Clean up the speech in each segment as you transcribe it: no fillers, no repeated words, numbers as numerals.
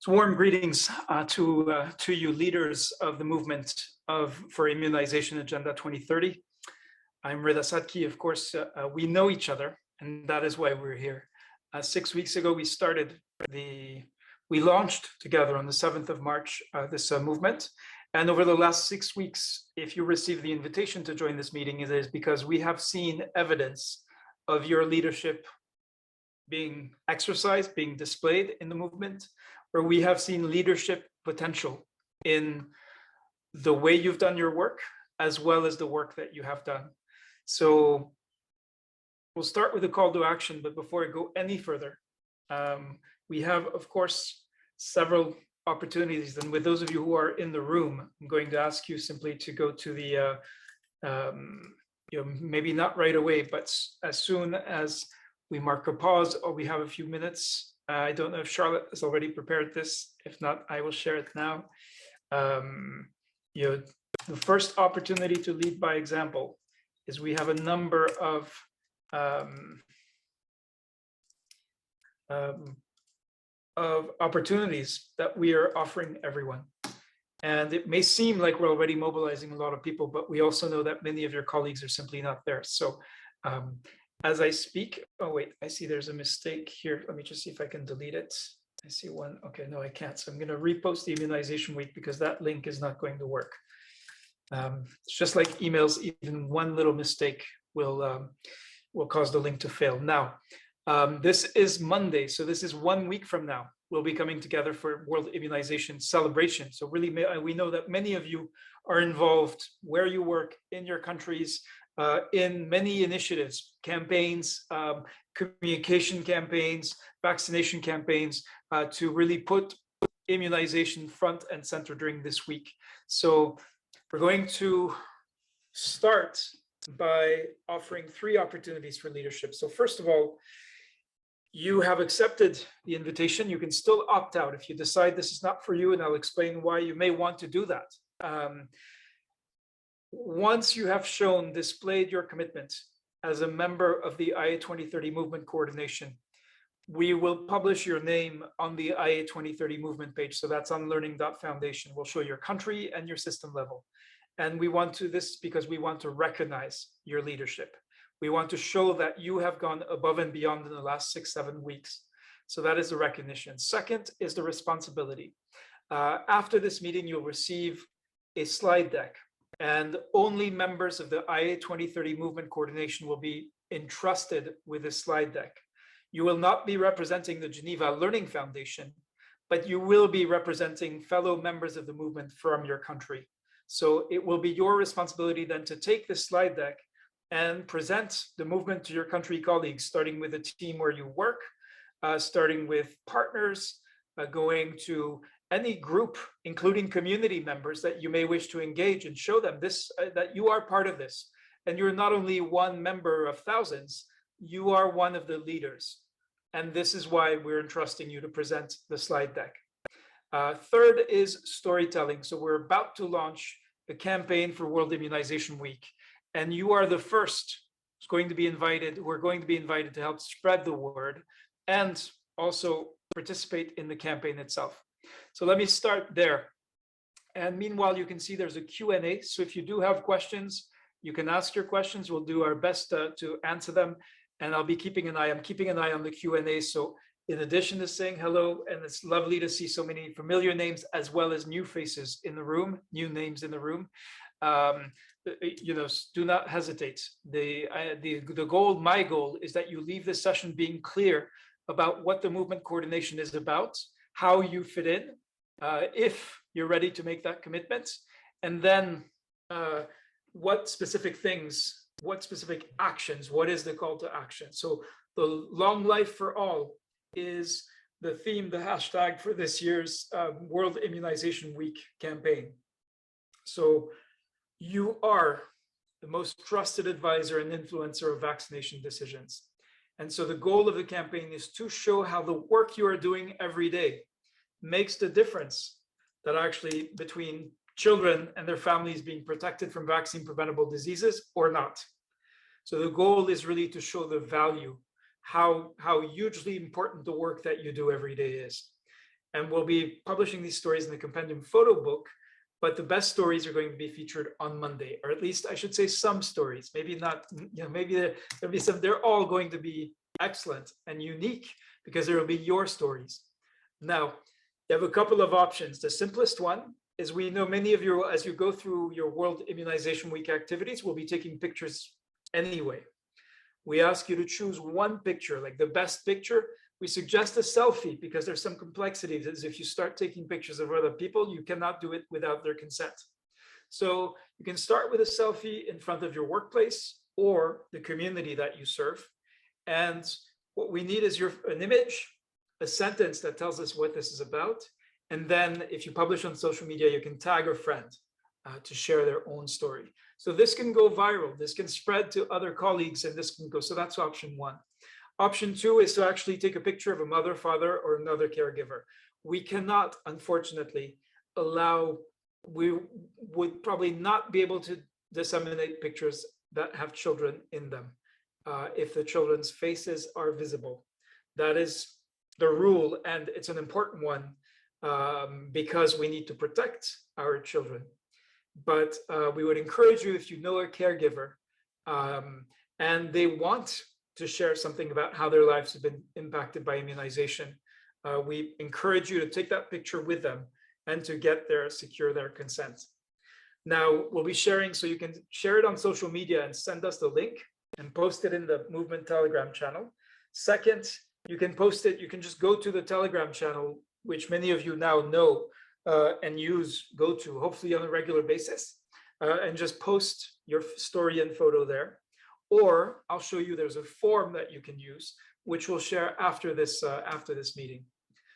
So warm greetings to you leaders of the movement for Immunization Agenda 2030. I'm Rida Sadki. Of course, we know each other, and that is why we're here. 6 weeks ago, we launched together on the 7th of March this movement. And over the last 6 weeks, if you received the invitation to join this meeting, it is because we have seen evidence of your leadership being exercised, being displayed in the movement, where we have seen leadership potential in the way you've done your work, as well as the work that you have done. So we'll start with a call to action, but before I go any further, we have, of course, several opportunities. And with those of you who are in the room, I'm going to ask you simply to go to the, maybe not right away, but as soon as we mark a pause or we have a few minutes. I don't know if Charlotte has already prepared this. If not, I will share it now. The first opportunity to lead by example is we have a number of opportunities that we are offering everyone. And it may seem like we're already mobilizing a lot of people, but we also know that many of your colleagues are simply not there. So as I speak, oh wait, I see there's a mistake here. Let me just see if I can delete it. I see one. Okay, no, I can't. So I'm going to repost the Immunization Week because that link is not going to work. It's just like emails, even one little mistake will cause the link to fail. Now, this is Monday, so this is 1 week from now. We'll be coming together for World Immunization celebration. So really, we know that many of you are involved where you work in your countries, in many initiatives, campaigns, communication campaigns, vaccination campaigns, to really put immunization front and center during this week. So we're going to start by offering 3 opportunities for leadership. So first of all, you have accepted the invitation. You can still opt out if you decide this is not for you, and I'll explain why you may want to do that. Once you have displayed your commitment as a member of the IA2030 movement coordination, we will publish your name on the IA2030 movement page. So that's on learning.foundation. We'll show your country and your system level. And we want to this because we want to recognize your leadership. We want to show that you have gone above and beyond in the last 6-7 weeks. So that is the recognition. Second is the responsibility. After this meeting, you'll receive a slide deck. And only members of the IA2030 movement coordination will be entrusted with a slide deck. You will not be representing the Geneva Learning Foundation, but you will be representing fellow members of the movement from your country. So it will be your responsibility then to take this slide deck and present the movement to your country colleagues, starting with the team where you work, starting with partners, going to any group, including community members that you may wish to engage, and show them this, that you are part of this. And you're not only one member of thousands, you are one of the leaders. And this is why we're entrusting you to present the slide deck. Third is storytelling. So we're about to launch a campaign for World Immunization Week. And you are the first who's going to be invited. We're going to be invited to help spread the word and also participate in the campaign itself. So let me start there. And meanwhile, you can see there's a Q&A. So if you do have questions, you can ask your questions. We'll do our best to answer them. And I'm keeping an eye on the Q&A. So in addition to saying hello, and it's lovely to see so many familiar names as well as new faces in the room, new names in the room. Do not hesitate. My goal is that you leave this session being clear about what the movement coordination is about, how you fit in, if you're ready to make that commitment, and then what specific things, what specific actions, what is the call to action. So the long life for all is the theme, the hashtag for this year's World Immunization Week campaign. So you are the most trusted advisor and influencer of vaccination decisions. And so the goal of the campaign is to show how the work you are doing every day makes the difference that actually between children and their families being protected from vaccine preventable diseases or not. So the goal is really to show the value, how hugely important the work that you do every day is. And we'll be publishing these stories in the compendium photo book, but the best stories are going to be featured on Monday, or at least I should say some stories, maybe not, maybe there'll be some, they're all going to be excellent and unique because there will be your stories. Now, you have a couple of options. The simplest one is, we know many of you, as you go through your World Immunization Week activities, will be taking pictures anyway. We ask you to choose one picture, like the best picture. We suggest a selfie because there's some complexities, as if you start taking pictures of other people, you cannot do it without their consent. So you can start with a selfie in front of your workplace or the community that you serve. And what we need is an image, a sentence that tells us what this is about. And then if you publish on social media, you can tag a friend to share their own story. So this can go viral, this can spread to other colleagues, and this can go, so that's option one. Option two is to actually take a picture of a mother, father, or another caregiver. We cannot, unfortunately, we would probably not be able to disseminate pictures that have children in them if the children's faces are visible. That is the rule, and it's an important one because we need to protect our children. But we would encourage you, if you know a caregiver and they want to share something about how their lives have been impacted by immunization, we encourage you to take that picture with them and to secure their consent. Now, we'll be sharing, so you can share it on social media and send us the link and post it in the movement Telegram channel. Second, you can post it, you can just go to the Telegram channel, which many of you now know and go to, hopefully on a regular basis, and just post your story and photo there. Or I'll show you, there's a form that you can use, which we'll share after this meeting.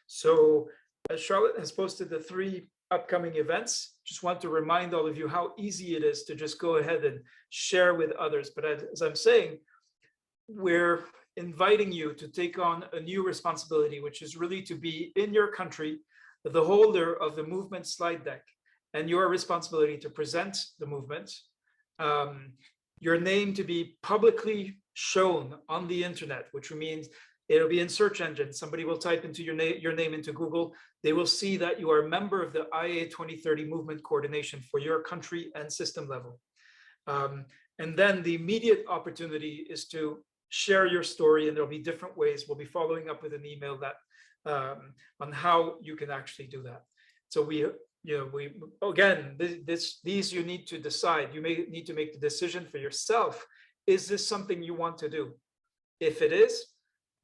So as Charlotte has posted the 3 upcoming events, just want to remind all of you how easy it is to just go ahead and share with others. But as I'm saying, we're inviting you to take on a new responsibility, which is really to be in your country, the holder of the movement slide deck, and your responsibility to present the movement, your name to be publicly shown on the internet, which means it'll be in search engines. Somebody will type into your name into Google. They will see that you are a member of the IA2030 movement coordination for your country and system level. And then the immediate opportunity is to share your story, and there'll be different ways. We'll be following up with an email that on how you can actually do that. So again, these you need to decide. You may need to make the decision for yourself. Is this something you want to do? If it is,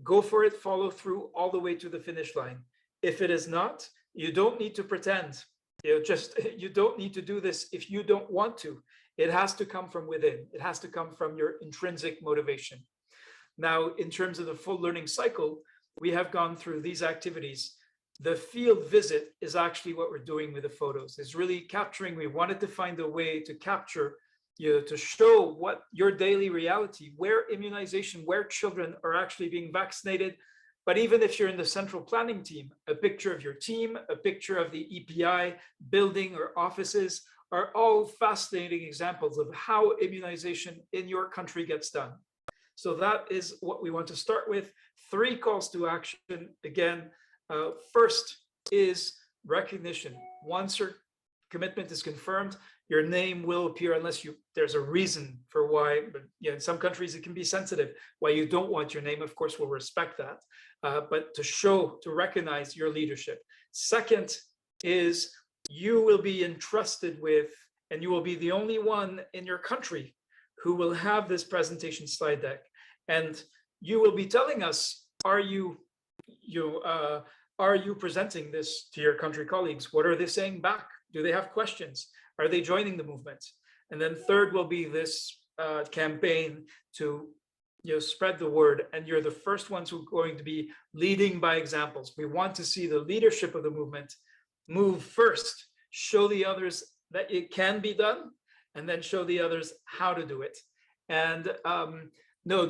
go for it, follow through all the way to the finish line. If it is not, you don't need to pretend. You don't need to do this if you don't want to. It has to come from within. It has to come from your intrinsic motivation. Now, in terms of the full learning cycle, we have gone through these activities. The field visit is actually what we're doing with the photos. It's really capturing. We wanted to find a way to capture, to show what your daily reality, where immunization, where children are actually being vaccinated. But even if you're in the central planning team, a picture of your team, a picture of the EPI building or offices are all fascinating examples of how immunization in your country gets done. So that is what we want to start with. 3 calls to action. Again, first is recognition. Once your commitment is confirmed, your name will appear unless there's a reason for why, but in some countries it can be sensitive, why you don't want your name. Of course, we'll respect that, but to recognize your leadership. Second is you will be entrusted with, and you will be the only one in your country who will have this presentation slide deck. And you will be telling us, are you presenting this to your country colleagues? What are they saying back? Do they have questions? Are they joining the movement? And then third will be this campaign to spread the word. And you're the first ones who are going to be leading by examples. We want to see the leadership of the movement move first, show the others that it can be done, and then show the others how to do it. And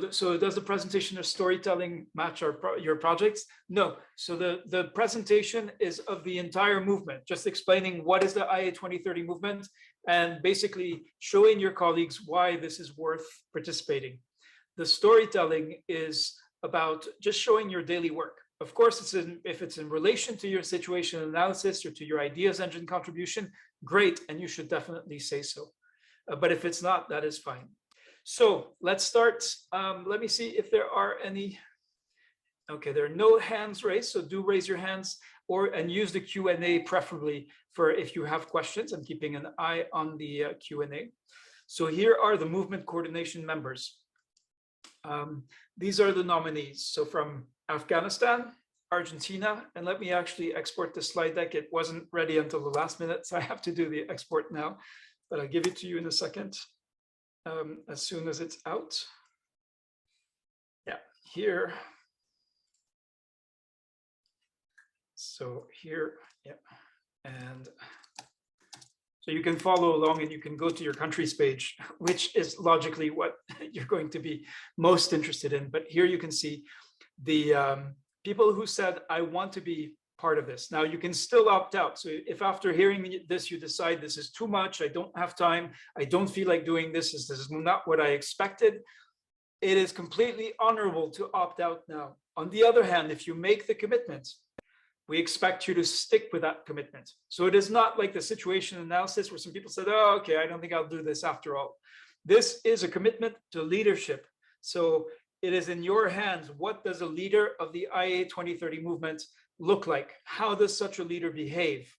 so does the presentation or storytelling match your projects? No. So the presentation is of the entire movement, just explaining what is the IA2030 movement and basically showing your colleagues why this is worth participating. The storytelling is about just showing your daily work. Of course, if it's in relation to your situation analysis or to your ideas engine contribution, great, and you should definitely say so. But if it's not, that is fine. So let's start. Let me see if there are any. Okay, there are no hands raised, so do raise your hands and use the Q&A preferably for if you have questions. I'm keeping an eye on the Q&A. So here are the movement coordination members. These are the nominees. So from Afghanistan, Argentina, and let me actually export the slide deck. It wasn't ready until the last minute, so I have to do the export now, but I'll give it to you in a second, as soon as it's out. Yeah, here. So here, yeah, and so you can follow along and you can go to your countries page, which is logically what you're going to be most interested in. But here you can see the people who said, I want to be part of this. Now you can still opt out. So if after hearing this, you decide this is too much, I don't have time, I don't feel like doing this, this is not what I expected, it is completely honorable to opt out now. On the other hand, if you make the commitment, we expect you to stick with that commitment. So it is not like the situation analysis where some people said, oh, okay, I don't think I'll do this after all. This is a commitment to leadership. So it is in your hands. What does a leader of the IA 2030 movement look like? How does such a leader behave?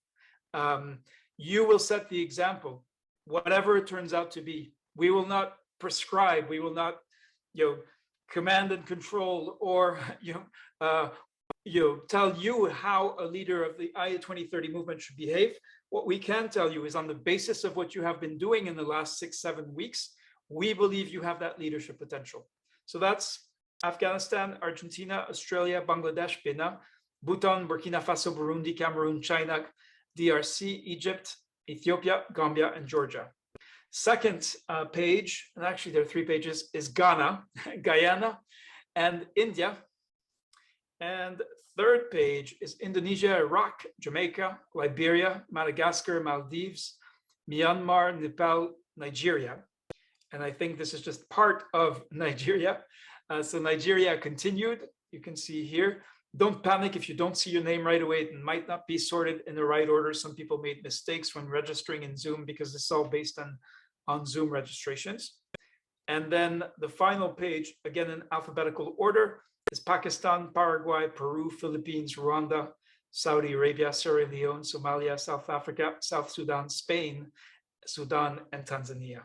You will set the example, whatever it turns out to be. We will not prescribe, we will not, command and control or, tell you how a leader of the IA 2030 movement should behave. What we can tell you is on the basis of what you have been doing in the last 6-7 weeks, we believe you have that leadership potential. So that's Afghanistan, Argentina, Australia, Bangladesh, Benin, Bhutan, Burkina Faso, Burundi, Cameroon, China, DRC, Egypt, Ethiopia, Gambia, and Georgia. Second page, and actually there are 3 pages, is Ghana, Guyana, and India. And third page is Indonesia, Iraq, Jamaica, Liberia, Madagascar, Maldives, Myanmar, Nepal, Nigeria. And I think this is just part of Nigeria. So Nigeria continued, you can see here. Don't panic if you don't see your name right away. It might not be sorted in the right order. Some people made mistakes when registering in Zoom because it's all based on Zoom registrations. And then the final page, again in alphabetical order, is Pakistan, Paraguay, Peru, Philippines, Rwanda, Saudi Arabia, Sierra Leone, Somalia, South Africa, South Sudan, Spain, Sudan, and Tanzania.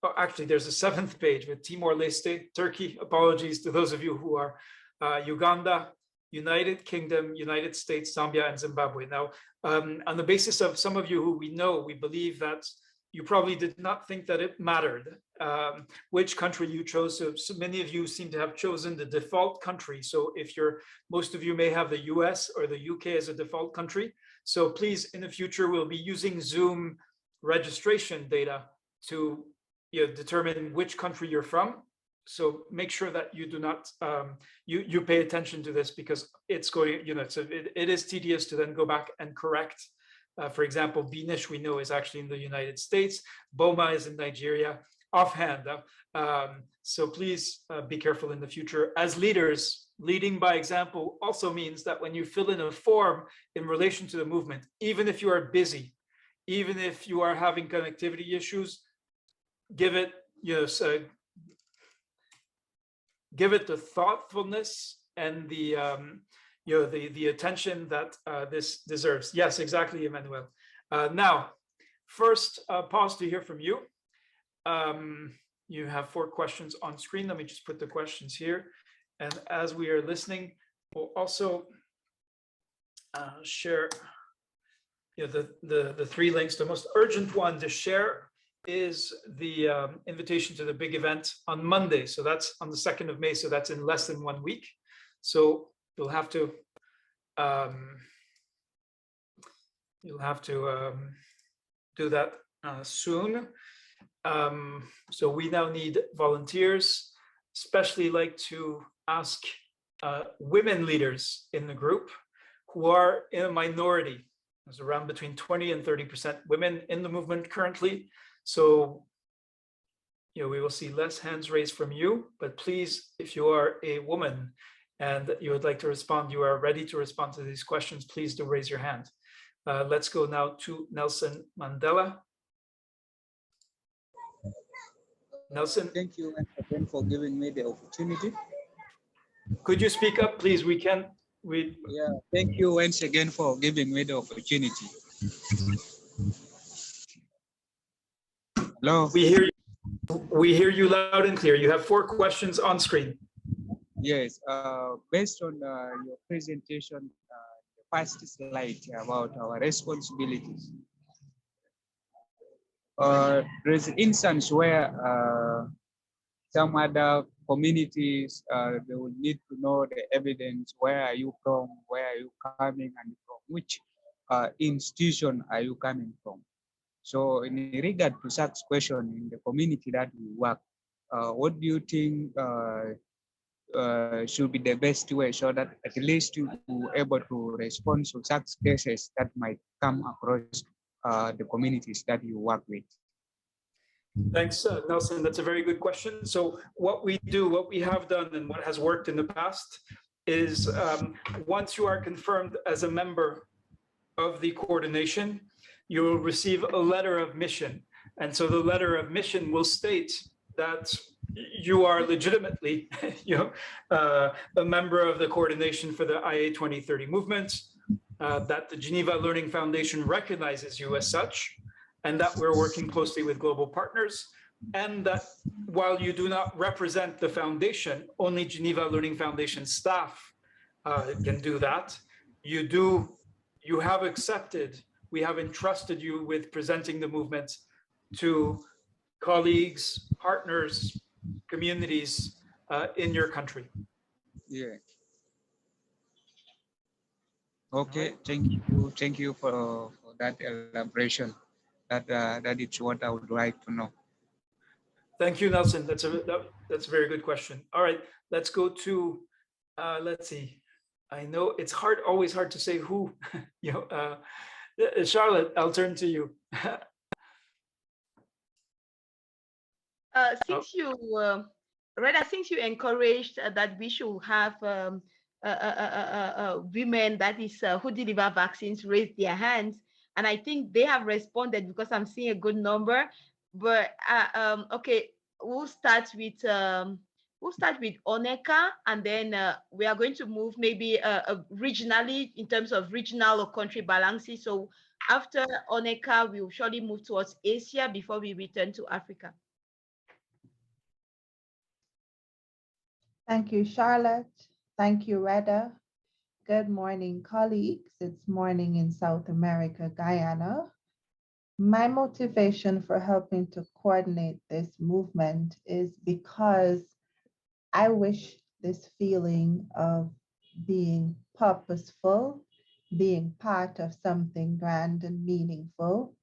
Oh, actually, there's a 7th page with Timor-Leste, Turkey. Apologies to those of you who are Uganda, United Kingdom, United States, Zambia, and Zimbabwe. Now, on the basis of some of you who we know, we believe that you probably did not think that it mattered which country you chose. So many of you seem to have chosen the default country. So if most of you may have the US or the UK as a default country. So please, in the future, we'll be using Zoom registration data to determine which country you're from. So make sure that you do not, you pay attention to this because it's going, it is tedious to then go back and correct. For example, Binish, we know, is actually in the United States. Boma is in Nigeria, offhand. So please be careful in the future. As leaders, leading by example also means that when you fill in a form in relation to the movement, even if you are busy, even if you are having connectivity issues, give it, give it the thoughtfulness and the the attention that this deserves. Yes, exactly, Emmanuel. Now, first, pause to hear from you. You have 4 questions on screen. Let me just put the questions here. And as we are listening, we'll also share the 3 links. The most urgent one to share is the invitation to the big event on Monday. So that's on the 2nd of May. So that's in less than 1 week. So you'll have to do that soon. So we now need volunteers, especially like to ask women leaders in the group who are in a minority. There's around between 20 and 30% women in the movement currently. So we will see less hands raised from you, but please, if you are a woman and you would like to respond, you are ready to respond to these questions, please do raise your hand. Let's go now to Nelson Mandela. Nelson, thank you once again for giving me the opportunity. could you speak up, please? Yeah, thank you once again for giving me the opportunity. Hello. We hear you loud and clear. You have 4 questions on screen. Yes, based on your presentation, the first slide about our responsibilities. There's an instance where some other communities, they will need to know the evidence. Where are you from? Where are you coming? And from which institution are you coming from? So in regard to such question in the community that we work, what do you think should be the best way so that at least you are able to respond to such cases that might come across the communities that you work with? Thanks, Nelson. That's a very good question. So what we have done and what has worked in the past is once you are confirmed as a member of the coordination, you will receive a letter of mission. And so the letter of mission will state that you are legitimately a member of the coordination for the IA2030 movement, that the Geneva Learning Foundation recognizes you as such, and that we're working closely with global partners, and that while you do not represent the foundation, only Geneva Learning Foundation staff can do that. You have accepted, we have entrusted you with presenting the movement to colleagues, partners, communities in your country. Yeah. Okay, thank you for that elaboration. That is what I would like to know. Thank you, Nelson. That's a very good question. All right, let's go to let's see. I know it's always hard to say who. Charlotte, I'll turn to you. Since you encouraged that we should have women that is who deliver vaccines raise their hands, and I think they have responded because I'm seeing a good number. But okay, we'll start with ONECA, and then we are going to move maybe regionally in terms of regional or country balances. So after ONECA, we will surely move towards Asia before we return to Africa. Thank you, Charlotte. Thank you, Reda. Good morning, colleagues. It's morning in South America, Guyana. My motivation for helping to coordinate this movement is because I wish this feeling of being purposeful, being part of something grand and meaningful,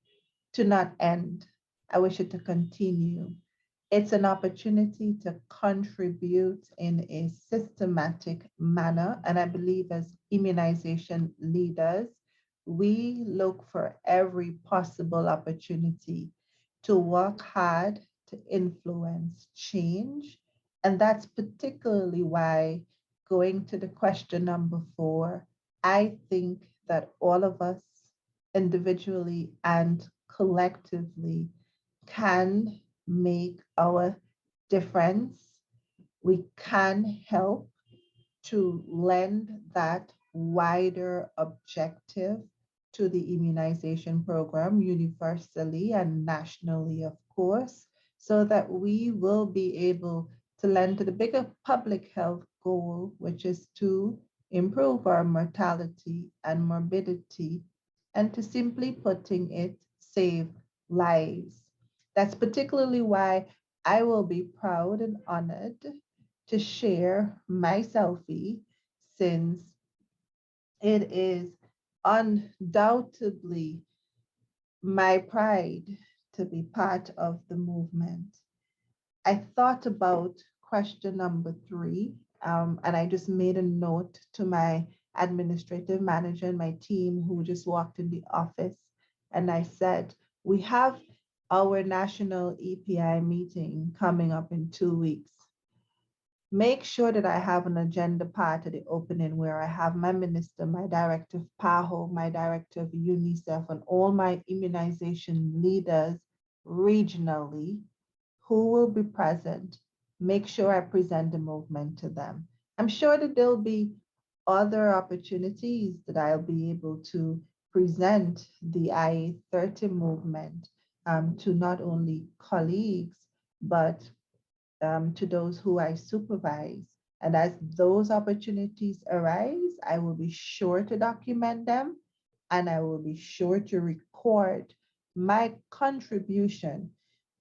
to not end. I wish it to continue. It's an opportunity to contribute in a systematic manner. And I believe as immunization leaders, we look for every possible opportunity to work hard to influence change. And that's particularly why, going to the question number 4, I think that all of us individually and collectively can make our difference. We can help to lend that wider objective to the immunization program universally and nationally, of course, so that we will be able to lend to the bigger public health goal, which is to improve our mortality and morbidity, and to simply putting it, save lives. That's particularly why I will be proud and honored to share my selfie, since it is undoubtedly my pride to be part of the movement. I thought about question number 3, and I just made a note to my administrative manager and my team who just walked in the office. And I said, we have our national EPI meeting coming up in 2 weeks. make sure that I have an agenda part at the opening where I have my minister, my director of PAHO, my director of UNICEF, and all my immunization leaders regionally who will be present. Make sure I present the movement to them. I'm sure that there'll be other opportunities that I'll be able to present the IA30 movement to not only colleagues, but to those who I supervise. And as those opportunities arise, I will be sure to document them and I will be sure to record my contribution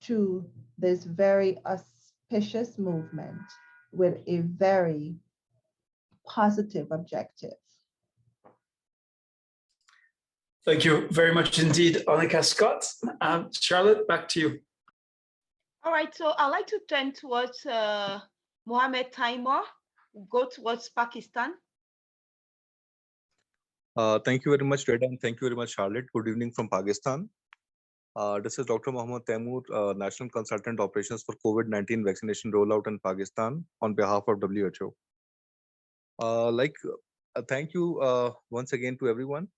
to this very auspicious movement with a very positive objective. Thank you very much indeed, Annika Scott. Charlotte, back to you. All right, so I'd like to turn towards Mohammed Taimur, go towards Pakistan. Thank you very much, Reda, and thank you very much, Charlotte. Good evening from Pakistan. This is Dr. Mohammed Taimur, National Consultant Operations for COVID-19 Vaccination Rollout in Pakistan on behalf of WHO. Thank you once again to everyone.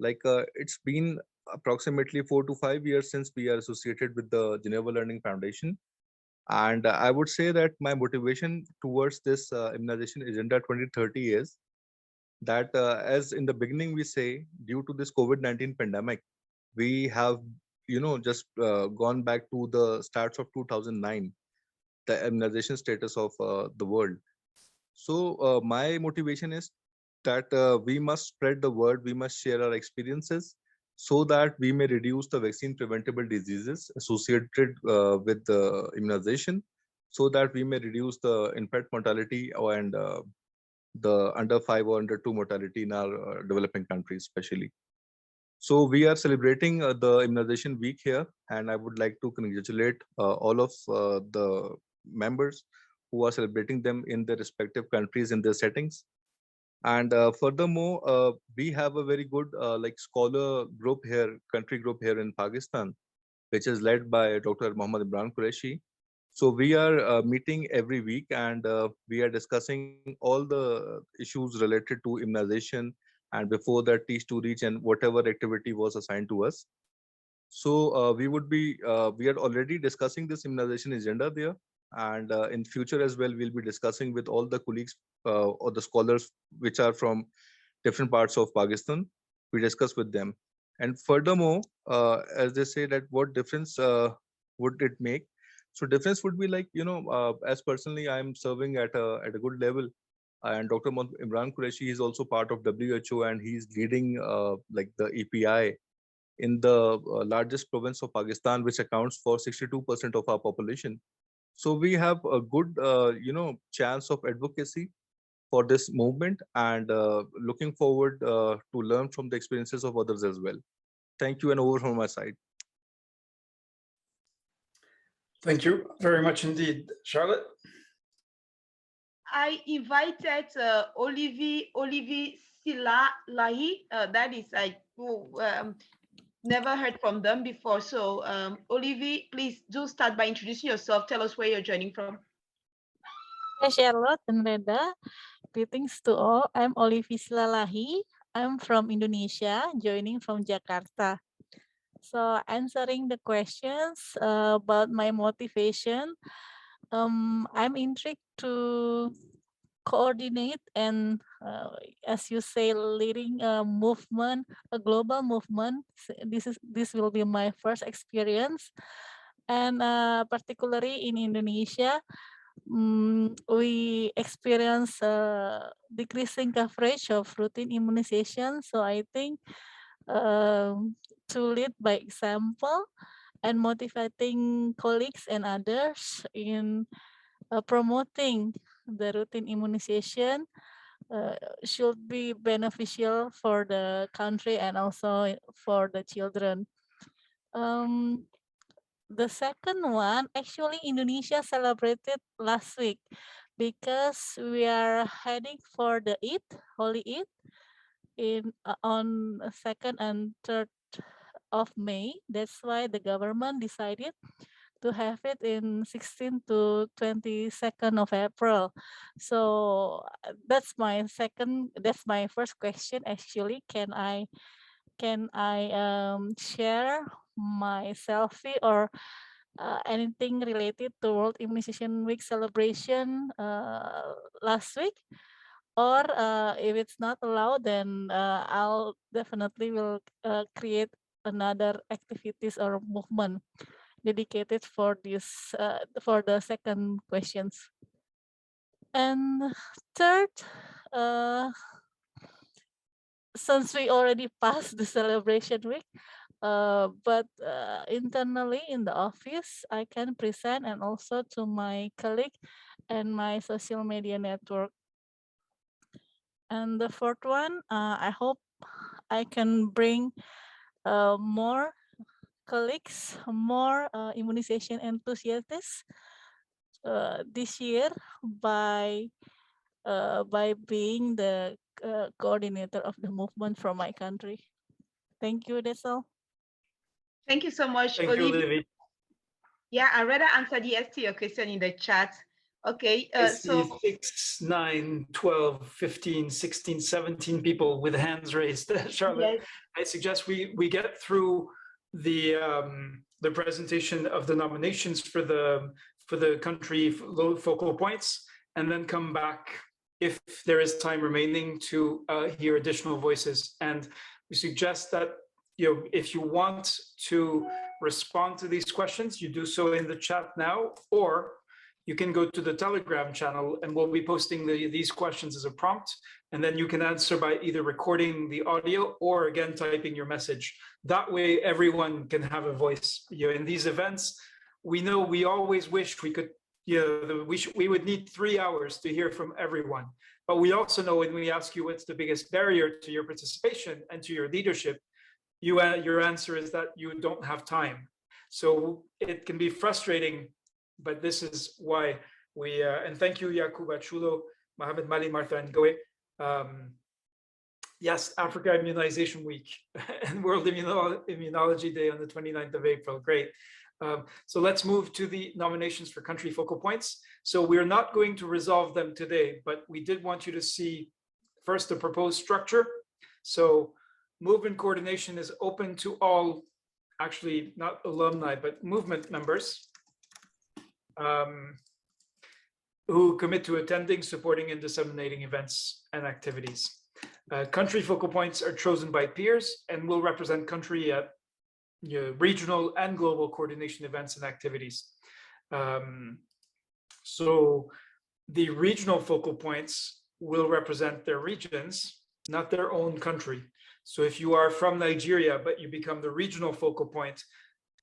It's been approximately 4 to 5 years since we are associated with the Geneva Learning Foundation. And I would say that my motivation towards this Immunization Agenda 2030 is that as in the beginning we say, due to this COVID-19 pandemic, we have just gone back to the starts of 2009, the immunization status of the world. So my motivation is that we must spread the word, we must share our experiences so that we may reduce the vaccine preventable diseases associated with the immunization, so that we may reduce the infant mortality and the under 5 or under 2 mortality in our developing countries especially. So we are celebrating the immunization week here, and I would like to congratulate all of the members who are celebrating them in their respective countries in their settings. And furthermore, we have a very good scholar group here, country group here in Pakistan, which is led by Dr. Mohammad Imran Qureshi. So we are meeting every week, and we are discussing all the issues related to immunization, and before that, Teach to Reach and whatever activity was assigned to us. So we are already discussing this immunization agenda there, and in future as well, we'll be discussing with all the colleagues or the scholars which are from different parts of Pakistan. We discuss with them. And furthermore, as they say that what difference would it make? So difference would be as personally, I'm serving at a good level, and Dr. Imran Qureshi is also part of WHO, and he's leading the EPI in the largest province of Pakistan, which accounts for 62% of our population. So we have a good, chance of advocacy for this movement, and looking forward to learn from the experiences of others as well. Thank you, and over from my side. Thank you very much indeed, Charlotte. I invited Olivier Silalahi. That is never heard from them before. So Olivier, please do start by introducing yourself. Tell us where you're joining from. Hi, Charlotte and Reda. Greetings to all. I'm Olivier Silalahi. I'm from Indonesia, joining from Jakarta. So answering the questions about my motivation, I'm intrigued to coordinate and, as you say, leading a movement, a global movement. This will be my first experience, and particularly in Indonesia, we experience decreasing coverage of routine immunization. So I think to lead by example and motivating colleagues and others in promoting the routine immunization should be beneficial for the country and also for the children. The second one, actually Indonesia celebrated last week because we are heading for the Eid, Holy Eid, on 2nd and 3rd of May. That's why the government decided to have it in 16 to 22nd of April. So that's my first question actually. Can I share my selfie or anything related to World Immunization Week celebration last week? Or if it's not allowed, then I'll definitely will create another activities or movement dedicated for this for the second questions. And third, since we already passed the celebration week, but internally in the office, I can present and also to my colleague and my social media network. And the fourth one, I hope I can bring more colleagues, more immunization enthusiasts this year by being the coordinator of the movement from my country. Thank you, that's all. Thank you so much, Thank you, Olivia. Olivia. Yeah, I rather answered yes to your question in the chat. Okay, I see so 6, 9, 12, 15, 16, 17 people with hands raised. Charlotte, yes, I suggest we get through the presentation of the nominations for the country focal points, and then come back if there is time remaining to hear additional voices. And we suggest that if you want to respond to these questions, you do so in the chat now, or you can go to the Telegram channel and we'll be posting these questions as a prompt, and then you can answer by either recording the audio or again typing your message. That way everyone can have a voice. In these events, we know we always wish we could, we would need 3 hours to hear from everyone. But we also know when we ask you what's the biggest barrier to your participation and to your leadership, your answer is that you don't have time. So it can be frustrating, but this is why we, and thank you, Yakuba Chulo, Mohammed Mali, Martha Ngoe. Yes, Africa Immunization Week and World Immunology Day on the 29th of April, great. So let's move to the nominations for country focal points. So we're not going to resolve them today, but we did want you to see first the proposed structure. So movement coordination is open to all, actually not alumni, but movement members who commit to attending, supporting, and disseminating events and activities. Country focal points are chosen by peers and will represent country at regional and global coordination events and activities. So the regional focal points will represent their regions, not their own country. So if you are from Nigeria, but you become the regional focal point,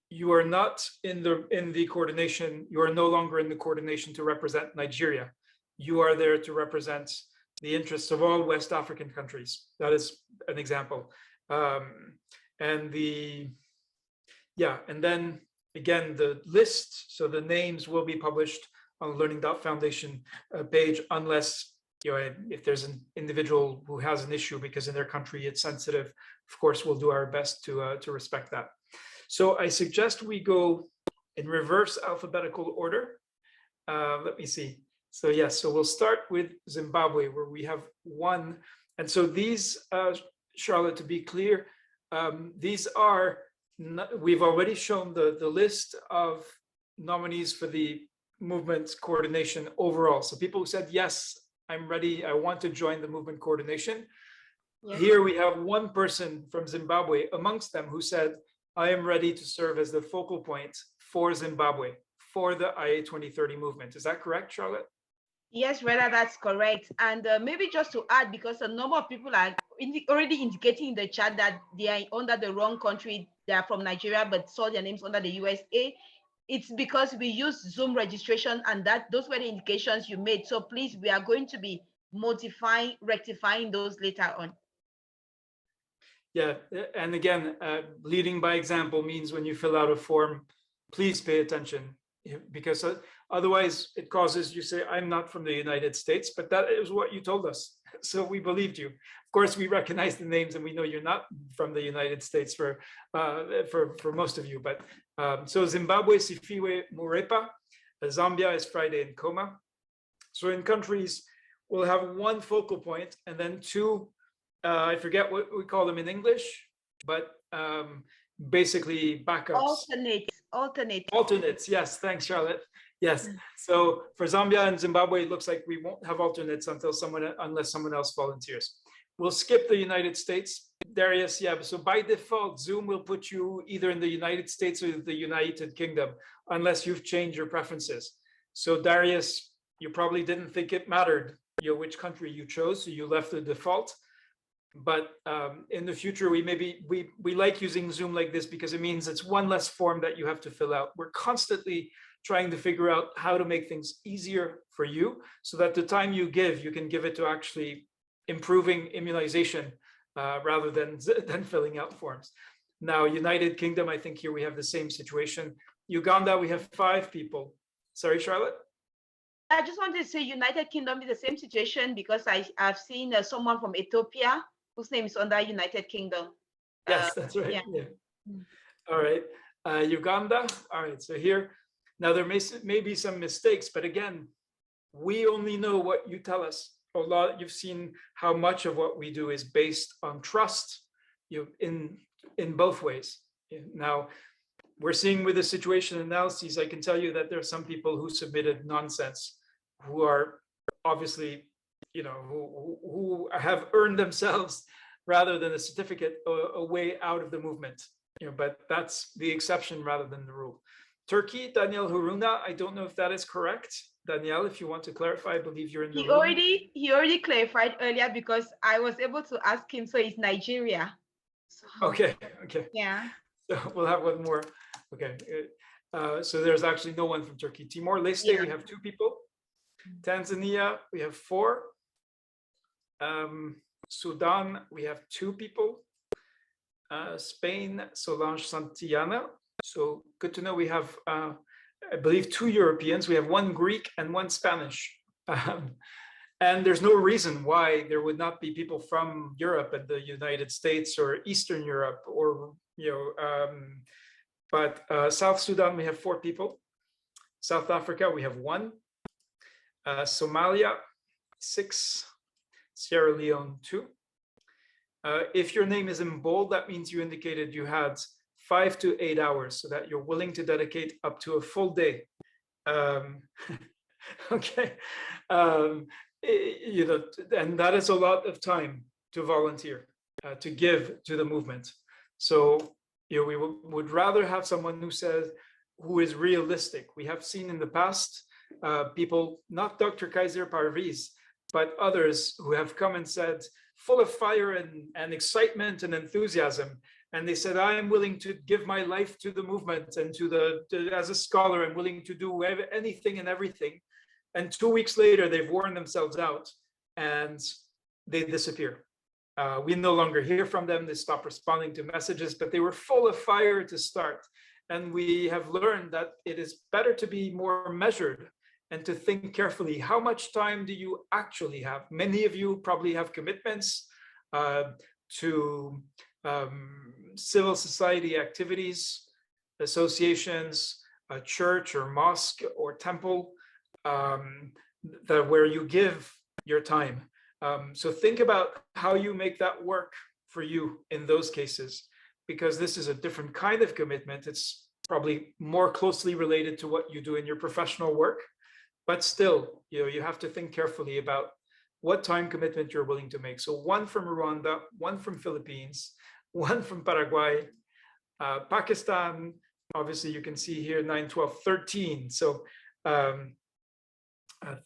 you are not in the coordination, you are no longer in the coordination to represent Nigeria. You are there to represent the interests of all West African countries. That is an example. And then again, the list, so the names will be published on Learning.Foundation page, unless if there's an individual who has an issue because in their country it's sensitive, of course, we'll do our best to respect that. So I suggest we go in reverse alphabetical order. Let me see. So yes, so we'll start with Zimbabwe, where we have one. And so these, Charlotte, to be clear, these are, we've already shown the list of nominees for the movement coordination overall. So people who said, yes, I'm ready, I want to join the movement coordination. Yes. Here we have one person from Zimbabwe amongst them who said, I am ready to serve as the focal point for Zimbabwe, for the IA2030 movement. Is that correct, Charlotte? Yes, Reda, that's correct. And maybe just to add, because a number of people are already indicating in the chat that they are under the wrong country, they are from Nigeria, but saw their names under the USA. It's because we use Zoom registration, and those were the indications you made. So please, we are going to be modifying, rectifying those later on. Yeah, and again, leading by example means when you fill out a form, please pay attention, because otherwise it causes you say, I'm not from the United States, but that is what you told us. So we believed you. Of course, we recognize the names and we know you're not from the United States for most of you, but so Zimbabwe, Sifiwe Murepa, Zambia is Friday Nkoma. So in countries, we'll have one focal point and then two, I forget what we call them in English, but basically backups. Alternates, yes, thanks, Charlotte. Yes, so for Zambia and Zimbabwe, it looks like we won't have alternates unless someone else volunteers. We'll skip the United States. Darius, yeah, so by default, Zoom will put you either in the United States or the United Kingdom, unless you've changed your preferences. So Darius, you probably didn't think it mattered, which country you chose, so you left the default. But in the future, we like using Zoom like this because it means it's one less form that you have to fill out. We're constantly trying to figure out how to make things easier for you so that the time you can give it to actually improving immunization rather than filling out forms. Now, United Kingdom, I think here we have the same situation. Uganda, we have 5 people. Sorry, Charlotte? I just wanted to say United Kingdom is the same situation because I've seen someone from Ethiopia whose name is under United Kingdom. Yes, that's right. Yeah. All right. Uganda. All right. So here, now there may be some mistakes, but again, we only know what you tell us. You've seen how much of what we do is based on trust, in both ways. Now, we're seeing with the situation analyses, I can tell you that there are some people who submitted nonsense, who are obviously, who have earned themselves rather than a certificate a way out of the movement. But that's the exception rather than the rule. Turkey, Daniel Huruna, I don't know if that is correct. Danielle, if you want to clarify, I believe you're in the room. He already clarified earlier because I was able to ask him, so it's Nigeria. So, okay. Yeah. So we'll have one more. Okay. So there's actually no one from Turkey. Timor-Leste, we have 2 people. Tanzania, we have 4. Sudan, we have 2 people. Spain, Solange Santillana. So good to know we have, I believe, 2 Europeans. We have 1 Greek and 1 Spanish. And there's no reason why there would not be people from Europe and the United States or Eastern Europe or, but South Sudan, we have 4 people. South Africa, we have 1. Somalia, 6. Sierra Leone, 2. If your name is in bold, that means you indicated you had 5 to 8 hours, so that you're willing to dedicate up to a full day. Okay. And that is a lot of time to volunteer, to give to the movement. So, we would rather have someone who is realistic. We have seen in the past people, not Dr. Kaiser Parviz, but others who have come and said, full of fire and excitement and enthusiasm. And they said, I am willing to give my life to the movement and as a scholar, I'm willing to do anything and everything. And 2 weeks later, they've worn themselves out and they disappear. We no longer hear from them. They stop responding to messages, but they were full of fire to start. And we have learned that it is better to be more measured and to think carefully, how much time do you actually have? Many of you probably have commitments to civil society activities, associations, a church or mosque or temple, where you give your time. So think about how you make that work for you in those cases, because this is a different kind of commitment. It's probably more closely related to what you do in your professional work. But still, you have to think carefully about what time commitment you're willing to make. So 1 from Rwanda, 1 from Philippines, 1 from Paraguay, Pakistan, obviously you can see here 9, 12, 13. So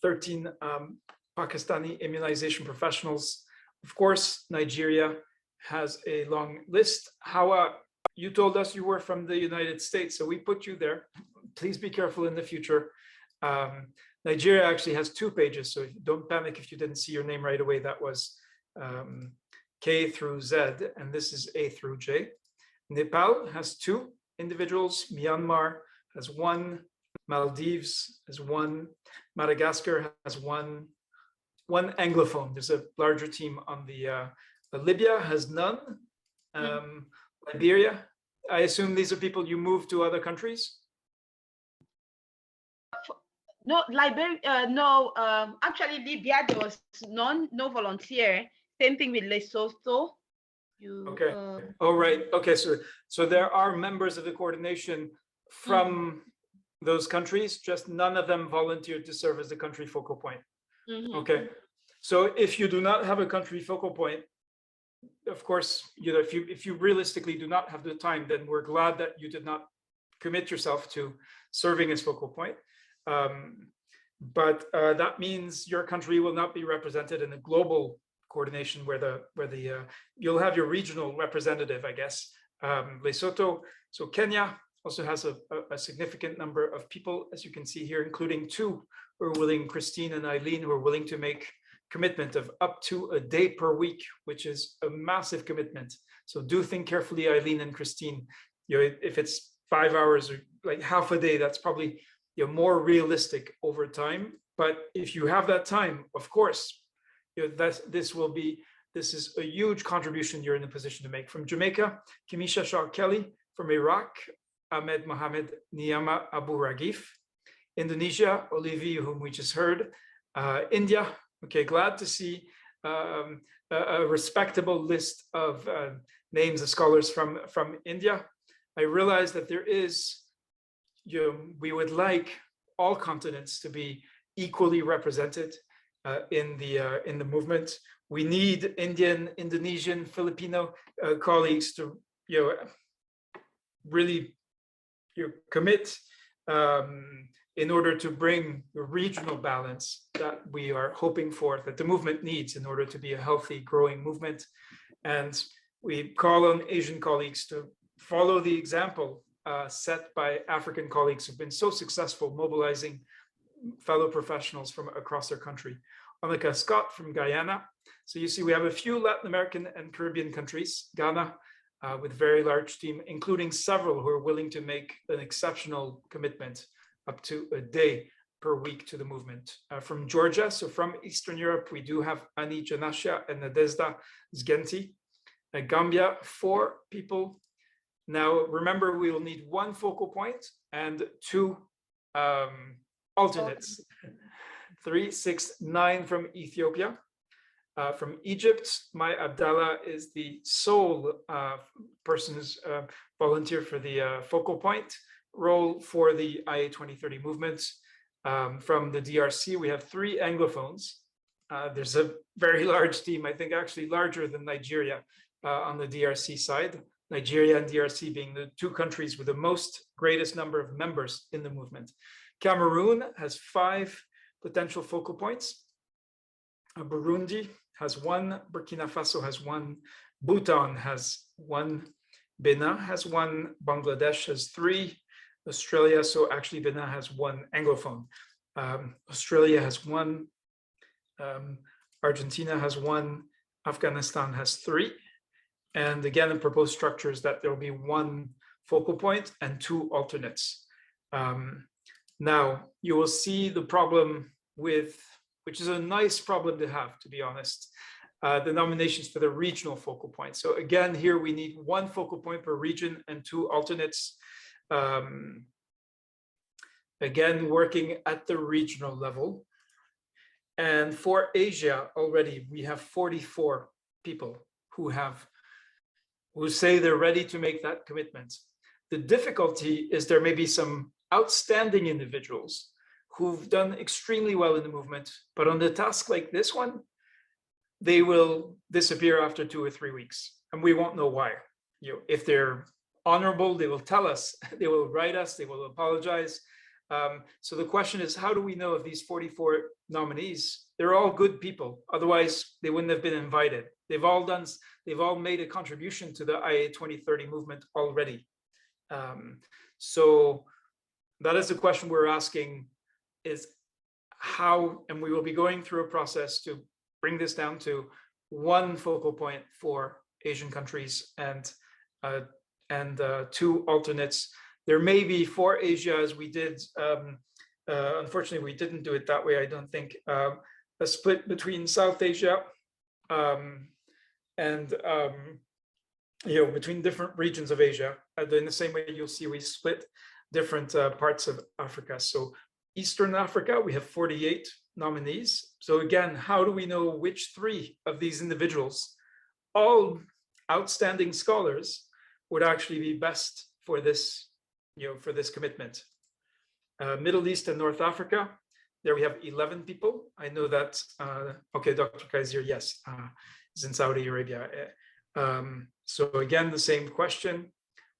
13 Pakistani immunization professionals. Of course, Nigeria has a long list. Hawa, you told us you were from the United States, so we put you there. Please be careful in the future. Nigeria actually has 2 pages, so don't panic if you didn't see your name right away. That was K through Z, and this is A through J. Nepal has 2 individuals. Myanmar has 1. Maldives has 1. Madagascar has 1. Anglophone. There's a larger team on Libya has none. Liberia, I assume these are people you moved to other countries? No, Liberia, no, actually Libya, there was no volunteer. Same thing with Lesotho. Okay. Oh, right. Okay. So there are members of the coordination from those countries, just none of them volunteered to serve as the country focal point. Okay. So if you do not have a country focal point, of course, if you realistically do not have the time, then we're glad that you did not commit yourself to serving as focal point. But that means your country will not be represented in a global coordination where you'll have your regional representative, I guess. Lesotho, so Kenya also has a significant number of people, as you can see here, including two who are willing, Christine and Eileen, who are willing to make commitment of up to a day per week, which is a massive commitment. So do think carefully, Eileen and Christine. If it's 5 hours or like half a day, that's probably more realistic over time. But if you have that time, of course, this is a huge contribution you're in a position to make. From Jamaica, Kimisha Shaw Kelly. From Iraq, Ahmed Mohamed Niyama Abu Ragif. Indonesia, Olivier, whom we just heard. India, okay, glad to see a respectable list of names of scholars from India. I realize that there is, we would like all continents to be equally represented in the movement. We need Indian, Indonesian, Filipino colleagues to really commit in order to bring the regional balance that we are hoping for, that the movement needs in order to be a healthy, growing movement. And we call on Asian colleagues to follow the example set by African colleagues who've been so successful mobilizing fellow professionals from across their country. Monica Scott from Guyana. So you see, we have a few Latin American and Caribbean countries, Ghana, with a very large team, including several who are willing to make an exceptional commitment up to a day per week to the movement. From Georgia, so from Eastern Europe, we do have Ani Janasha and Nadezhda Zgenti. Gambia, 4 people. Now, remember, we will need 1 focal point and 2 alternates. 3, 6, 9 from Ethiopia. From Egypt, Mai Abdallah is the sole person who's volunteered for the focal point role for the IA2030 movement. From the DRC, we have 3 Anglophones. There's a very large team, I think actually larger than Nigeria on the DRC side. Nigeria and DRC being the 2 countries with the greatest number of members in the movement. Cameroon has 5 potential focal points. Burundi has 1, Burkina Faso has 1, Bhutan has 1, Benin has 1, Bangladesh has 3, Australia, so actually Benin has 1 Anglophone. Australia has 1, Argentina has 1, Afghanistan has 3. And again, the proposed structure is that there will be 1 focal point and 2 alternates. Now, you will see the problem with, which is a nice problem to have, to be honest, the nominations for the regional focal point. So again, here we need 1 focal point per region and 2 alternates. Again, working at the regional level. And for Asia already, we have 44 people who say they're ready to make that commitment. The difficulty is there may be some outstanding individuals who've done extremely well in the movement, but on a task like this one, they will disappear after 2 or 3 weeks, and we won't know why. If they're honorable, they will tell us, they will write us, they will apologize. So the question is, how do we know if these 44 nominees, they're all good people, otherwise they wouldn't have been invited. They've all made a contribution to the IA2030 movement already. So that is the question we're asking, is how, and we will be going through a process to bring this down to 1 focal point for Asian countries and 2 alternates. There may be for Asia, as we did, unfortunately, we didn't do it that way, I don't think, a split between South Asia, and between different regions of Asia. In the same way, you'll see we split different parts of Africa. So Eastern Africa, we have 48 nominees. So again, how do we know which 3 of these individuals, all outstanding scholars, would actually be best for this, for this commitment? Middle East and North Africa, there we have 11 people. I know that, okay, Dr. Kaiser, yes, is in Saudi Arabia. So again, the same question.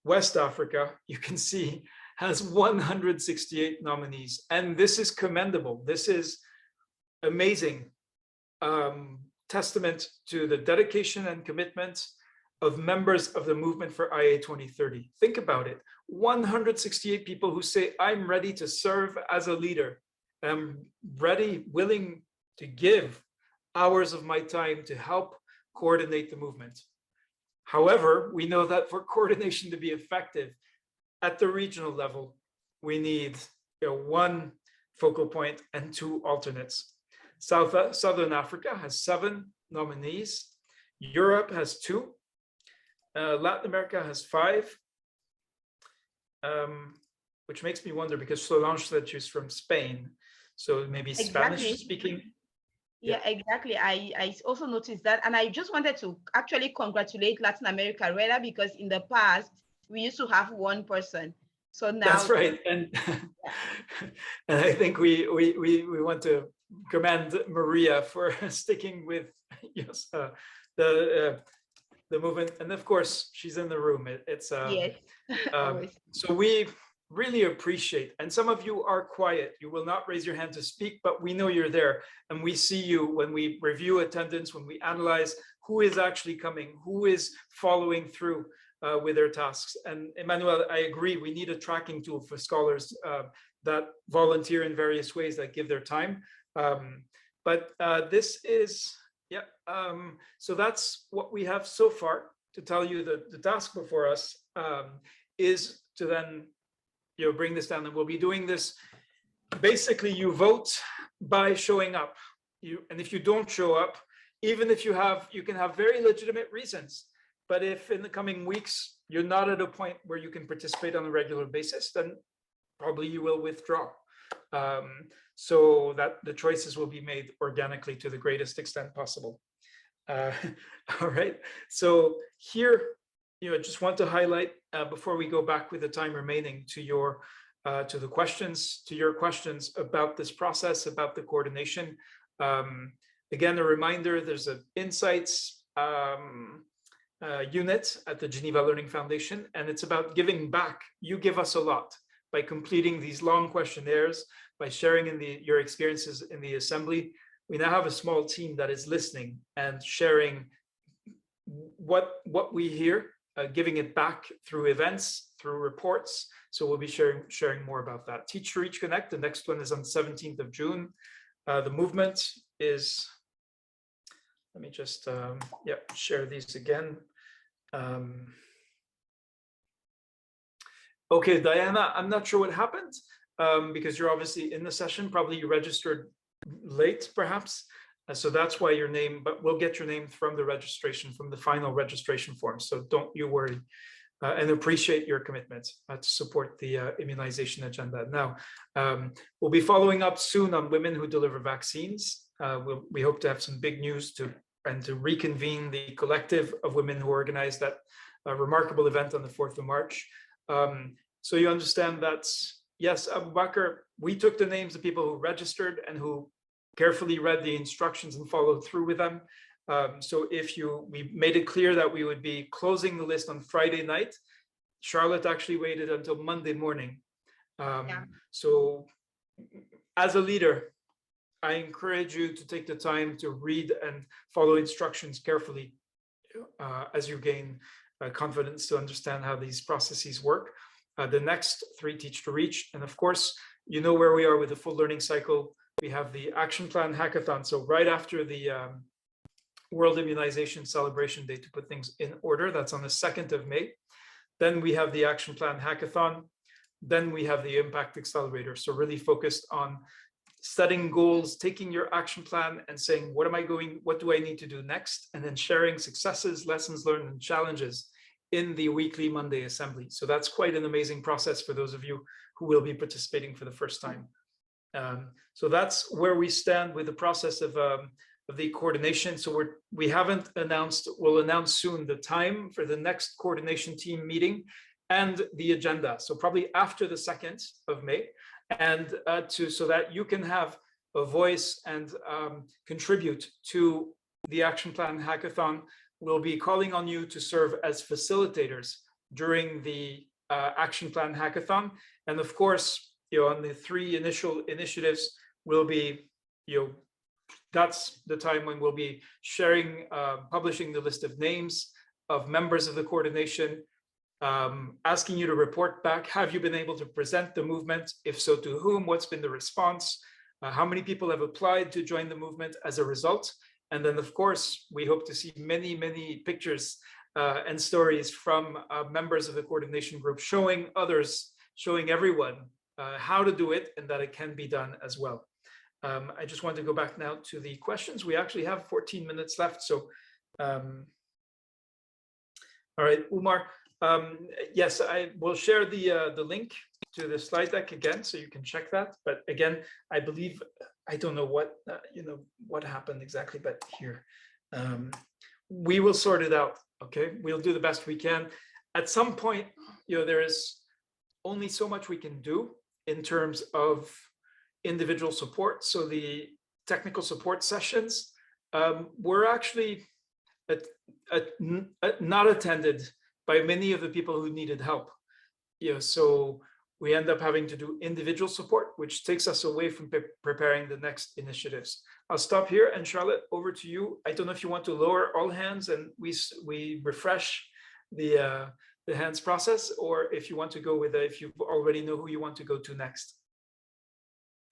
West Africa, you can see, has 168 nominees, and this is commendable. This is amazing testament to the dedication and commitment of members of the movement for IA 2030. Think about it, 168 people who say, I'm ready to serve as a leader. I'm ready, willing to give hours of my time to help coordinate the movement. However, we know that for coordination to be effective at the regional level, we need 1 focal point and 2 alternates. Southern Africa has 7 nominees. Europe has 2. Latin America has 5, which makes me wonder, because Solange said she's from Spain, so maybe Spanish speaking. Yeah, exactly. I also noticed that, and I just wanted to actually congratulate Latin America, rather, because in the past we used to have 1 person. So now that's right, and and I think we want to commend Maria for sticking with the movement, and of course she's in the room. It's yes. So we really appreciate, and some of you are quiet, you will not raise your hand to speak, but we know you're there, and we see you when we review attendance, when we analyze who is actually coming, who is following through with their tasks. And Emmanuel, I agree, we need a tracking tool for scholars that volunteer in various ways, that give their time. But this is, so that's what we have so far to tell you. The task before us is to then bring this down, and we'll be doing this. Basically, you vote by showing up. And if you don't show up, even if you can have very legitimate reasons, but if in the coming weeks you're not at a point where you can participate on a regular basis, then probably you will withdraw. So that the choices will be made organically to the greatest extent possible. All right. So here, I just want to highlight before we go back with the time remaining to your your questions about this process, about the coordination. Again, a reminder: there's an insights unit at the Geneva Learning Foundation, and it's about giving back. You give us a lot by completing these long questionnaires, by sharing your experiences in the assembly. We now have a small team that is listening and sharing what we hear, giving it back through events, through reports. So we'll be sharing more about that. Teach to Reach Connect, the next one is on the 17th of June. The movement is, let me just share these again. Okay, Diana, I'm not sure what happened because you're obviously in the session. Probably you registered late, perhaps. So that's why your name, but we'll get your name from the registration, from the final registration form. So don't you worry, and appreciate your commitment to support the immunization agenda. Now, we'll be following up soon on women who deliver vaccines. We hope to have some big news to reconvene the collective of women who organized that remarkable event on the 4th of March. So you understand that, yes, Abu Bakr, we took the names of people who registered and who carefully read the instructions and followed through with them. So we made it clear that we would be closing the list on Friday night. Charlotte actually waited until Monday morning. So as a leader, I encourage you to take the time to read and follow instructions carefully as you gain confidence to understand how these processes work. The next 3 Teach to Reach. And of course, you know where we are with the full learning cycle. We have the action plan hackathon. So right after the World Immunization celebration day, to put things in order, that's on the 2nd of May. Then we have the action plan hackathon. Then we have the impact accelerator. So really focused on setting goals, taking your action plan and saying, what do I need to do next? And then sharing successes, lessons learned, and challenges in the weekly Monday assembly. So that's quite an amazing process for those of you who will be participating for the first time. So that's where we stand with the process of the coordination. So we haven't announced, we'll announce soon the time for the next coordination team meeting and the agenda. So probably after the 2nd of May, and so that you can have a voice and contribute to the action plan hackathon. We'll be calling on you to serve as facilitators during the action plan hackathon. And of course, on the 3 initial initiatives, we'll be, that's the time when we'll be sharing, publishing the list of names of members of the coordination, asking you to report back. Have you been able to present the movement? If so, to whom? What's been the response? How many people have applied to join the movement as a result? And then, of course, we hope to see many, many pictures and stories from members of the coordination group, showing others, showing everyone how to do it and that it can be done as well. I just want to go back now to the questions. We actually have 14 minutes left. So, all right, Umar. Yes, I will share the link to the slide deck again, so you can check that. But again, I believe, I don't know what what happened exactly, but here we will sort it out. Okay, we'll do the best we can. At some point, there is only so much we can do in terms of individual support. So the technical support sessions were actually not attended by many of the people who needed help. So we end up having to do individual support, which takes us away from preparing the next initiatives. I'll stop here, and Charlotte, over to you. I don't know if you want to lower all hands and we refresh the hands process, or if you want to go with if you already know who you want to go to next.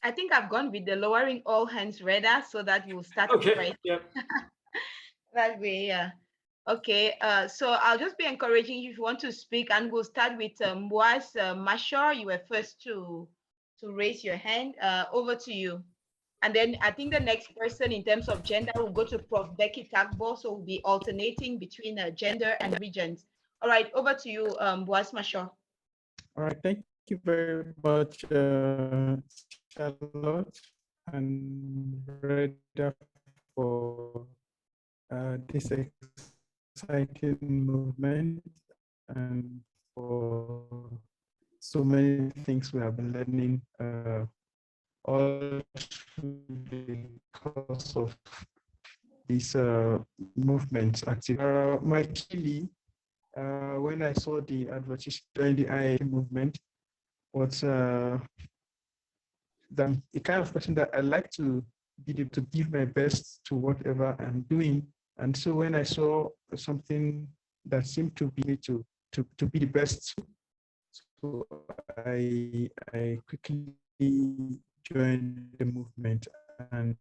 I think I've gone with the lowering all hands radar so that we'll start. Okay. Right. Yeah. That way, yeah. Okay, so I'll just be encouraging you if you want to speak, and we'll start with Mboise Mashor. You were first to raise your hand. Over to you. And then I think the next person in terms of gender will go to Prof. Becky Tagbo, so we'll be alternating between gender and regions. All right, over to you, Mboise Mashor. All right, thank you very much, Charlotte and Reda, for this exciting movement and for so many things we have been learning all through the course of these movements. My key, when I saw the advertisement during the IA movement, was the kind of person that I like to be able to give my best to whatever I'm doing. And so when I saw something that seemed to be to be the best, so I quickly joined the movement. And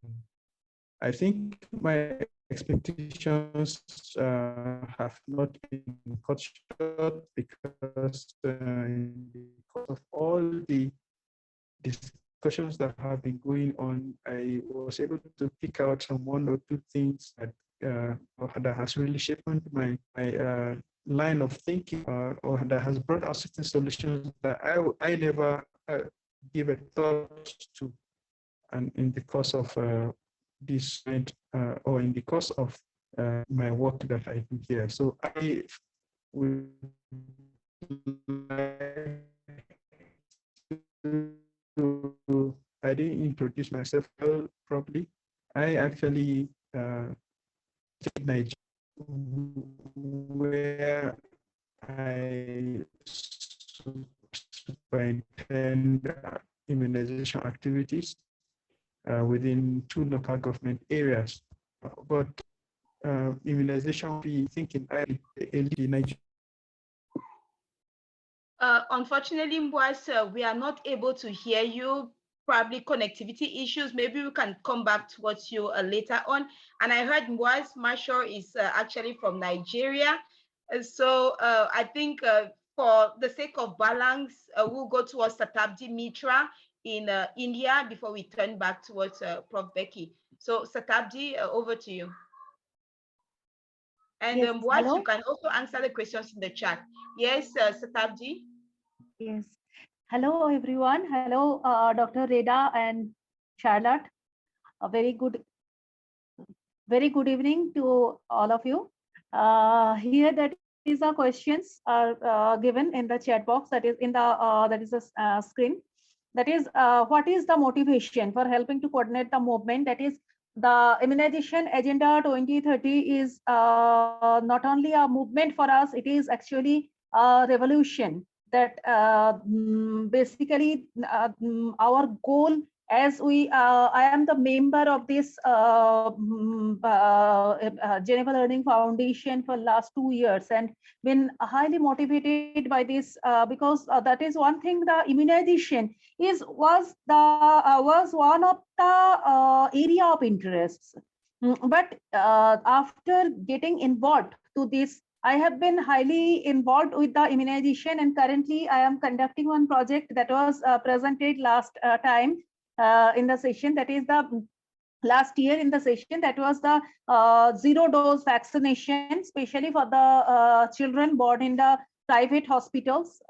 I think my expectations have not been cut short, because in the course of all the discussions that have been going on, I was able to pick out some 1 or 2 things that that has really shaped my line of thinking, or that has brought out certain solutions that I never gave a thought to, and in the course of this or in the course of my work that I do here. So I would like to, I didn't introduce myself well properly. I actually Nigeria, where I superintend immunization activities within 2 local government areas. But immunization, we think in Nigeria. Unfortunately, Mboise, we are not able to hear you. Probably connectivity issues. Maybe we can come back towards you later on. And I heard Mboise Mashor is actually from Nigeria. So I think for the sake of balance, we'll go towards Satabdi Mitra. in India before we turn back towards Prof. Becky. So Satabdi, over to you. And Yes, what hello? you can also answer the questions in the chat. Yes, Satabdi. Yes. Hello, everyone. Hello, Dr. Reda and Charlotte. A very good evening to all of you. Here, that is the questions are given in the chat box. That is in the screen. That is, what is the motivation for helping to coordinate the movement? That is, the Immunization Agenda 2030 is not only a movement for us, it is actually a revolution that basically our goal, as I am the member of this Geneva Learning Foundation for last 2 years and been highly motivated by this because that is one thing. The immunization was one of the area of interests, but after getting involved to this, I have been highly involved with the immunization, and currently I am conducting one project that was presented last time in the session. That is the last year in the session, that was the zero dose vaccination, especially for the children born in the private hospitals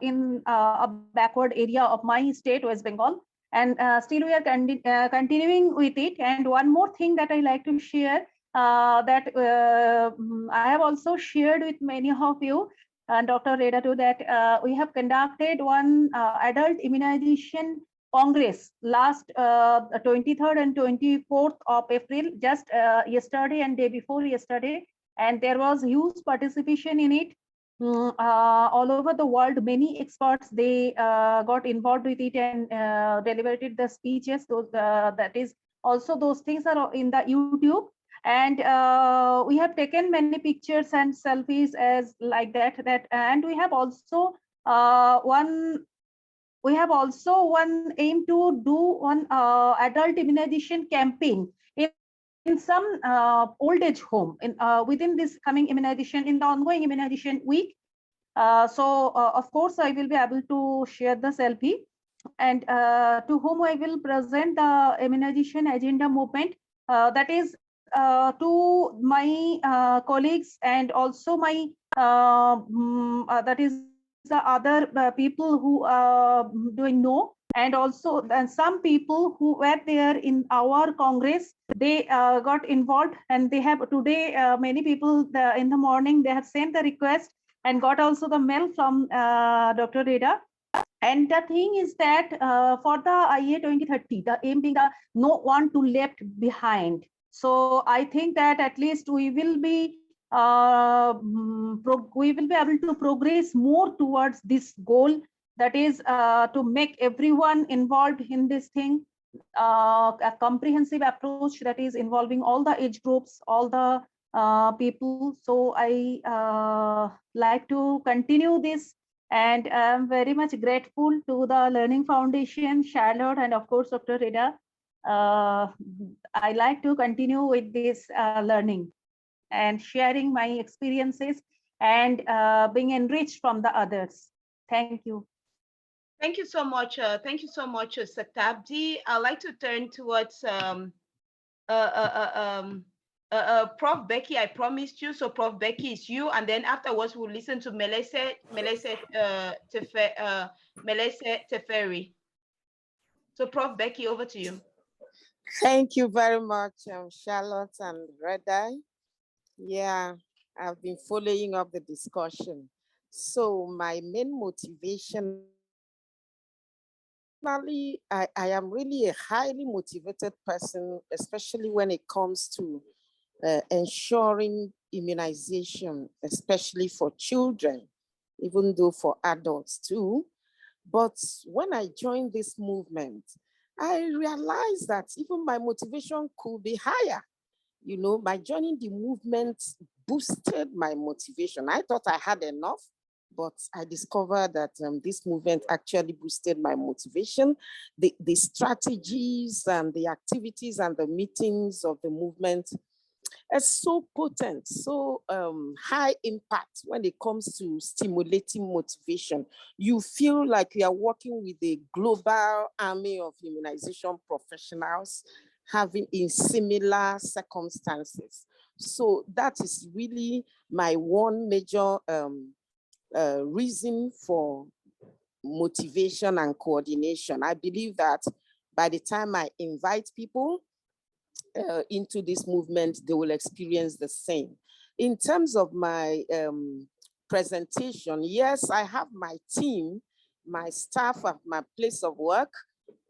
in a backward area of my state, West Bengal. And still we are continuing with it. And one more thing that I like to share, that I have also shared with many of you, and Dr. Reda too, that we have conducted one adult immunization Congress last 23rd and 24th of April, just yesterday and day before yesterday, and there was huge participation in it. All over the world, many experts, they got involved with it and deliberated the speeches. Those that is also, those things are in the YouTube, and we have taken many pictures and selfies as like that. And we have also one aim to do one adult immunization campaign in some old age home in within this coming immunization, in the ongoing immunization week. Of course, I will be able to share the selfie, and to whom I will present the immunization agenda movement. That is to my colleagues, and also my that is the other people who doing know, and also some people who were there in our Congress, they got involved, and they have today many people in the morning, they have sent the request and got also the mail from Dr. Reda. And the thing is that for the IA 2030, the aim being no one to left behind. So I think that at least we will be able to progress more towards this goal, that is to make everyone involved in this thing, a comprehensive approach that is involving all the age groups, all the people. So I like to continue this, and I'm very much grateful to the Learning Foundation, Charlotte, and of course, Dr. Reda. I like to continue with this learning and sharing my experiences and being enriched from the others. Thank you. Thank you so much. Thank you so much, Satabdi. I'd like to turn towards Prof. Becky. I promised you. So Prof. Becky is you, and then afterwards we'll listen to Melese Teferi. So Prof. Becky, over to you. Thank you very much, Charlotte and Reda. Yeah, I've been following up the discussion. So my main motivation, I am really a highly motivated person, especially when it comes to ensuring immunization, especially for children, even though for adults too. But when I joined this movement, I realized that even my motivation could be higher. You know, by joining the movement boosted my motivation. I thought I had enough, but I discovered that this movement actually boosted my motivation. The strategies and the activities and the meetings of the movement is so potent, so high impact when it comes to stimulating motivation. You feel like you are working with a global army of immunization professionals having in similar circumstances. So that is really my one major reason for motivation and coordination. I believe that by the time I invite people into this movement, they will experience the same. In terms of my presentation, yes, I have my team, my staff at my place of work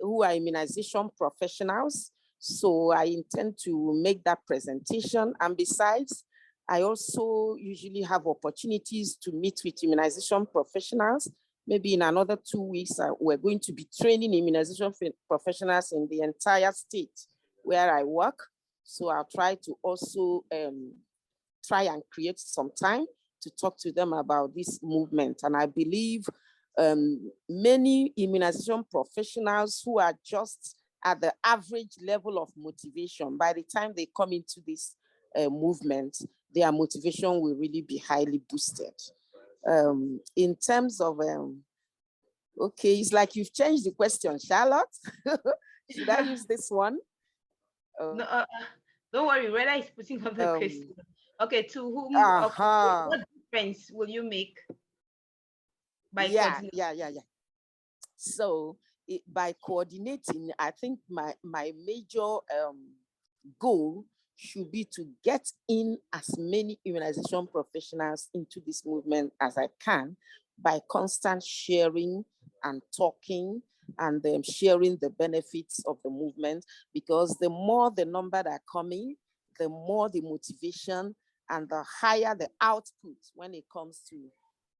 who are immunization professionals. So I intend to make that presentation. And besides, I also usually have opportunities to meet with immunization professionals. Maybe in another 2 weeks, we're going to be training immunization professionals in the entire state where I work. So I'll try to also try and create some time to talk to them about this movement. And I believe many immunization professionals who are just at the average level of motivation, by the time they come into this movement, their motivation will really be highly boosted. In terms of, okay, it's like you've changed the question, Charlotte. Should I use this one? No, don't worry, Reda is putting up the question. Okay, to whom, what difference will you make by coordinating? Yeah. So by coordinating, I think my major goal should be to get in as many immunization professionals into this movement as I can by constant sharing and talking and sharing the benefits of the movement, because the more the number that are coming, the more the motivation and the higher the output when it comes to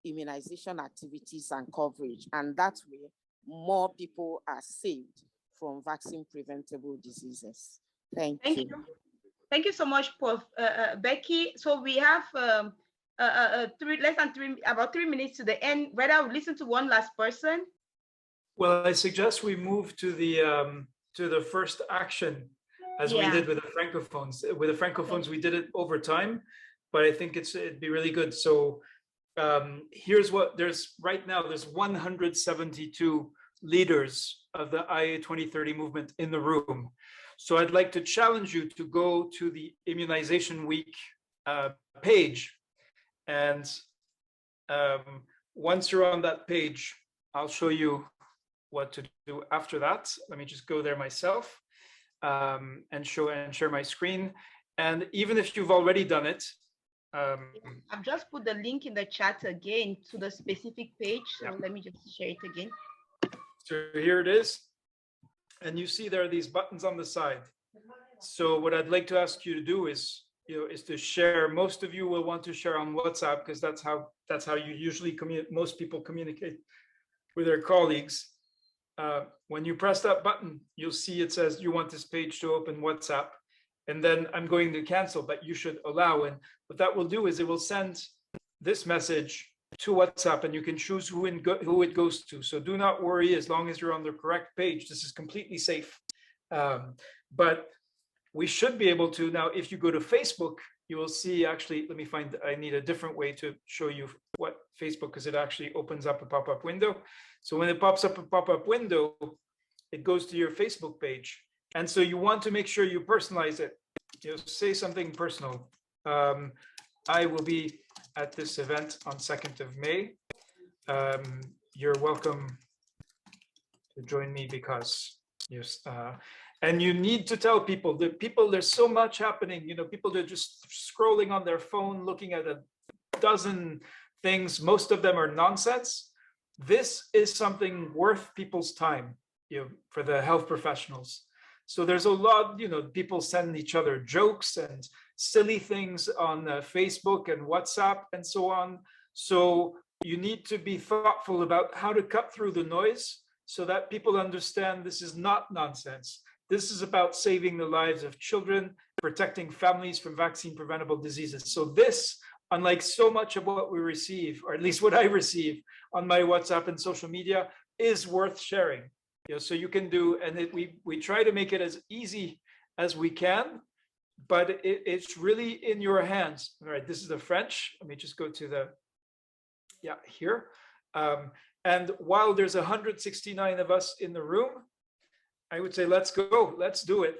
immunization activities and coverage. And that way, more people are saved from vaccine preventable diseases. Thank you. Thank you so much, Prof. Becky. So we have about 3 minutes to the end. Whether we listen to one last person. Well, I suggest we move to the first action, as we did with the Francophones. With the Francophones, we did it over time, but I think it'd be really good. So here's what right now, there's 172 leaders of the IA2030 movement in the room. So I'd like to challenge you to go to the Immunization Week page. And once you're on that page, I'll show you what to do after that. Let me just go there myself and share my screen. And even if you've already done it, I've just put the link in the chat again to the specific page. So let me just share it again. So here it is. And you see there are these buttons on the side. So what I'd like to ask you to do is to share. Most of you will want to share on WhatsApp, because that's how you usually most people communicate with their colleagues. When you press that button, you'll see it says you want this page to open WhatsApp, and then I'm going to cancel, but you should allow. And what that will do is it will send this message to WhatsApp, and you can choose who it goes to. So do not worry, as long as you're on the correct page, this is completely safe. But we should be able to now, if you go to Facebook, you will see, actually, let me find, I need a different way to show you what Facebook, because it actually opens up a pop-up window. So when it pops up a pop-up window, it goes to your Facebook page. And so you want to make sure you personalize it. Say something personal. I will be at this event on 2nd of May. You're welcome to join me because, and you need to tell people, there's so much happening, people are just scrolling on their phone, looking at a dozen things. Most of them are nonsense. This is something worth people's time, for the health professionals. So there's a lot, people send each other jokes and silly things on Facebook and WhatsApp and so on. So you need to be thoughtful about how to cut through the noise so that people understand this is not nonsense. This is about saving the lives of children, protecting families from vaccine preventable diseases. So this, unlike so much of what we receive, or at least what I receive on my WhatsApp and social media, is worth sharing. So you can do, and we try to make it as easy as we can. but it's really in your hands. All right, this is the French. Let me just go to the, yeah, here. And while there's 169 of us in the room, I would say, let's go, let's do it.